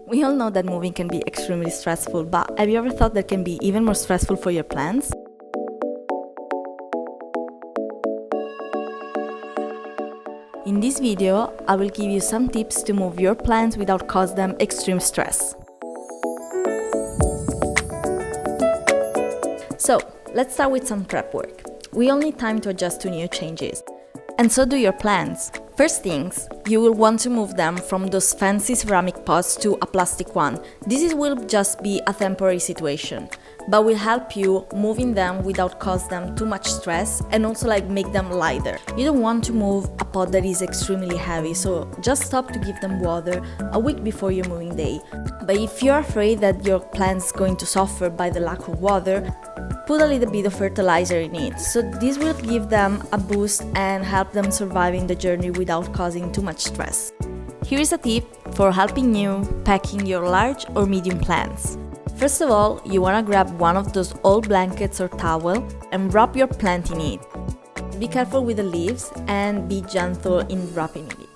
We all know that moving can be extremely stressful, but have you ever thought that can be even more stressful for your plants? In this video, I will give you some tips to move your plants without cause them extreme stress. So, let's start with some prep work. We all need time to adjust to new changes. And so do your plants. First things, you will want to move them from those fancy ceramic pots to a plastic one. This will just be a temporary situation, but will help you moving them without cause them too much stress and also make them lighter. You don't want to move a pot that is extremely heavy, so just stop to give them water a week before your moving day. But if you're afraid that your plant's going to suffer by the lack of water, put a little bit of fertilizer in it, so this will give them a boost and help them survive in the journey without causing too much stress. Here is a tip for helping you packing your large or medium plants. First of all, you want to grab one of those old blankets or towel and wrap your plant in it. Be careful with the leaves and be gentle in wrapping it.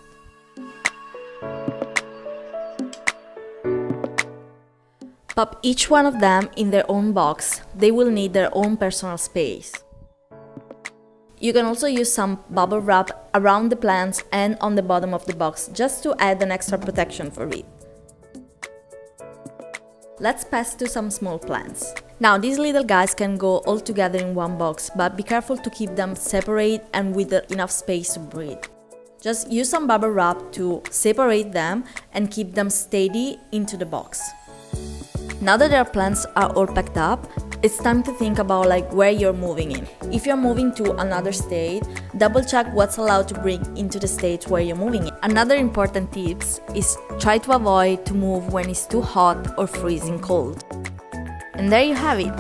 Pop each one of them in their own box. They will need their own personal space. You can also use some bubble wrap around the plants and on the bottom of the box just to add an extra protection for it. Let's pass to some small plants. Now these little guys can go all together in one box, but be careful to keep them separate and with enough space to breathe. Just use some bubble wrap to separate them and keep them steady into the box. Now that their plants are all packed up, it's time to think about where you're moving in. If you're moving to another state, double check what's allowed to bring into the state where you're moving in. Another important tip is try to avoid to move when it's too hot or freezing cold. And there you have it.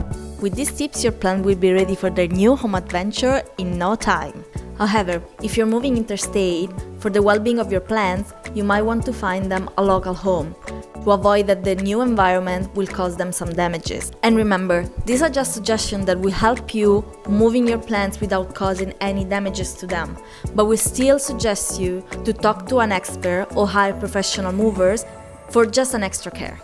With these tips, your plant will be ready for their new home adventure in no time. However, if you're moving interstate, for the well-being of your plants, you might want to find them a local home, to avoid that the new environment will cause them some damages. And remember, these are just suggestions that will help you moving your plants without causing any damages to them, but we still suggest you to talk to an expert or hire professional movers for just an extra care.